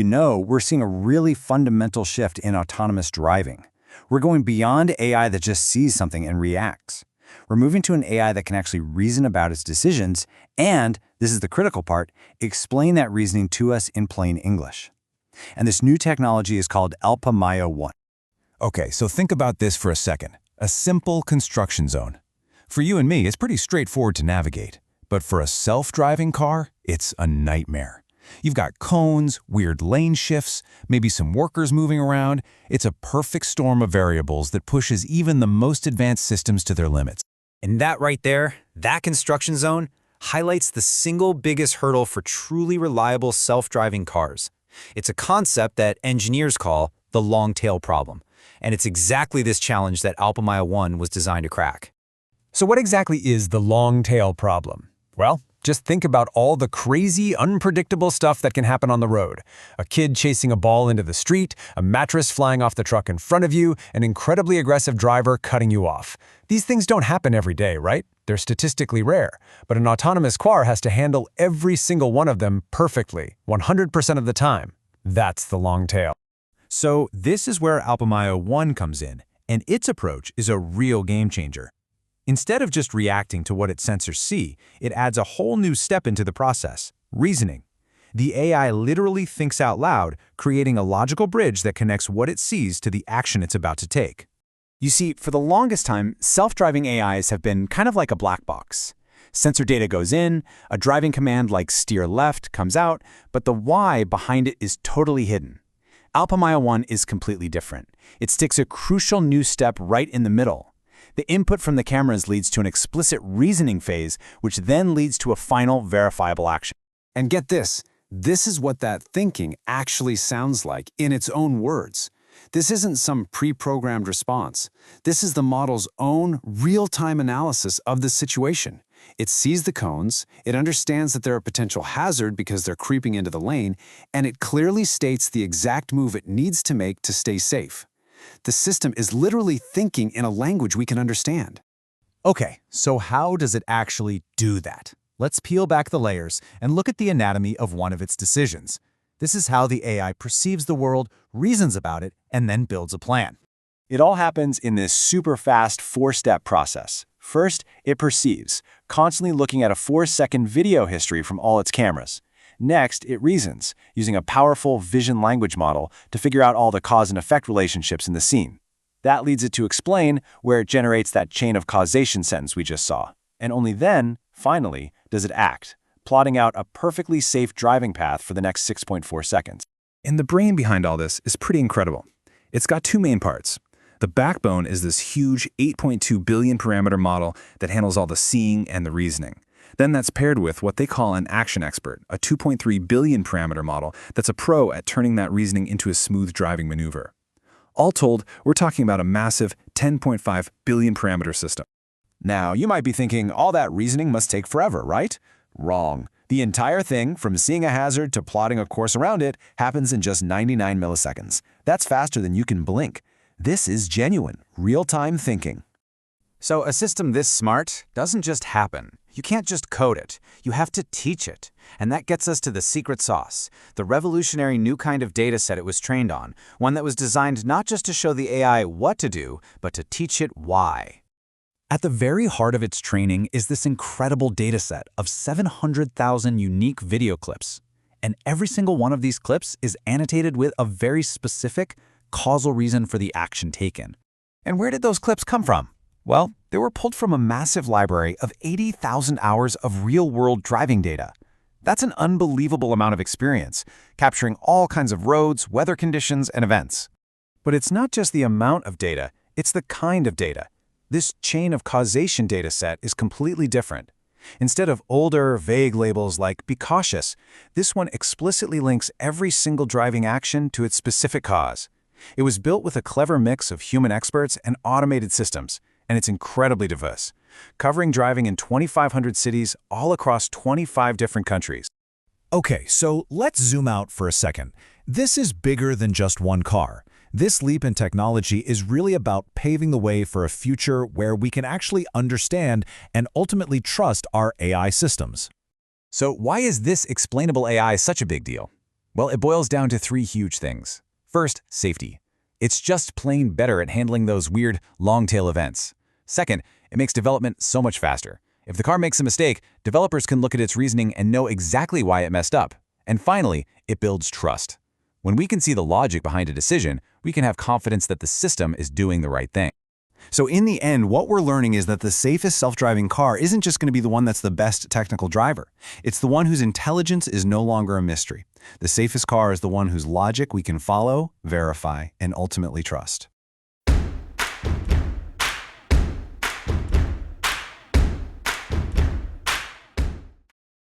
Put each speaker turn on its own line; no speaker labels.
We're seeing a really fundamental shift in autonomous driving. We're going beyond AI that just sees something and reacts. We're moving to an AI that can actually reason about its decisions and, this is the critical part, explain that reasoning to us in plain English. And this new technology is called Alpamayo 1.
Okay, so think about this for a second. A simple construction zone. For you and me, it's pretty straightforward to navigate. But for a self-driving car, it's a nightmare. You've got cones, weird lane shifts, maybe some workers moving around. It's a perfect storm of variables that pushes even the most advanced systems to their limits.
And that right there, that construction zone, highlights the single biggest hurdle for truly reliable self-driving cars. It's a concept that engineers call the long tail problem. And it's exactly this challenge that Alpamayo 1 was designed to crack.
So what exactly is the long tail problem? Well, just think about all the crazy, unpredictable stuff that can happen on the road. A kid chasing a ball into the street, a mattress flying off the truck in front of you, an incredibly aggressive driver cutting you off. These things don't happen every day, right? They're statistically rare. But an autonomous car has to handle every single one of them perfectly, 100% of the time. That's the long tail.
So this is where Alpamayo 1 comes in, and its approach is a real game changer. Instead of just reacting to what its sensors see, it adds a whole new step into the process, reasoning. The AI literally thinks out loud, creating a logical bridge that connects what it sees to the action it's about to take.
You see, for the longest time, self-driving AIs have been kind of like a black box. Sensor data goes in, a driving command like steer left comes out, but the why behind it is totally hidden. Alpamayo 1 is completely different. It sticks a crucial new step right in the middle. The input from the cameras leads to an explicit reasoning phase, which then leads to a final verifiable action.
And get this is what that thinking actually sounds like in its own words. This isn't some pre-programmed response. This is the model's own real-time analysis of the situation. It sees the cones, it understands that they're a potential hazard because they're creeping into the lane, and it clearly states the exact move it needs to make to stay safe. The system is literally thinking in a language we can understand.
Okay, so how does it actually do that? Let's peel back the layers and look at the anatomy of one of its decisions. This is how the AI perceives the world, reasons about it, and then builds a plan.
It all happens in this super fast 4-step process. First, it perceives, constantly looking at a 4-second video history from all its cameras. Next, it reasons, using a powerful vision language model to figure out all the cause and effect relationships in the scene. That leads it to explain, where it generates that chain of causation sentence we just saw. And only then, finally, does it act, plotting out a perfectly safe driving path for the next 6.4 seconds.
And the brain behind all this is pretty incredible. It's got two main parts. The backbone is this huge 8.2 billion parameter model that handles all the seeing and the reasoning. Then that's paired with what they call an action expert, a 2.3 billion parameter model that's a pro at turning that reasoning into a smooth driving maneuver. All told, we're talking about a massive 10.5 billion parameter system.
Now, you might be thinking all that reasoning must take forever, right? Wrong. The entire thing, from seeing a hazard to plotting a course around it, happens in just 99 milliseconds. That's faster than you can blink. This is genuine, real-time thinking.
So a system this smart doesn't just happen. You can't just code it. You have to teach it. And that gets us to the secret sauce, the revolutionary new kind of data set it was trained on, one that was designed not just to show the AI what to do, but to teach it why.
At the very heart of its training is this incredible data set of 700,000 unique video clips. And every single one of these clips is annotated with a very specific, causal reason for the action taken. And where did those clips come from? Well, they were pulled from a massive library of 80,000 hours of real-world driving data. That's an unbelievable amount of experience, capturing all kinds of roads, weather conditions, and events. But it's not just the amount of data, it's the kind of data. This chain of causation data set is completely different. Instead of older, vague labels like "be cautious," this one explicitly links every single driving action to its specific cause. It was built with a clever mix of human experts and automated systems, and it's incredibly diverse, covering driving in 2,500 cities all across 25 different countries. Okay, so let's zoom out for a second. This is bigger than just one car. This leap in technology is really about paving the way for a future where we can actually understand and ultimately trust our AI systems. So why is this explainable AI such a big deal? Well, it boils down to three huge things. First, safety. It's just plain better at handling those weird, long-tail events. Second, it makes development so much faster. If the car makes a mistake, developers can look at its reasoning and know exactly why it messed up. And finally, it builds trust. When we can see the logic behind a decision, we can have confidence that the system is doing the right thing.
So in the end, what we're learning is that the safest self-driving car isn't just going to be the one that's the best technical driver. It's the one whose intelligence is no longer a mystery. The safest car is the one whose logic we can follow, verify, and ultimately trust.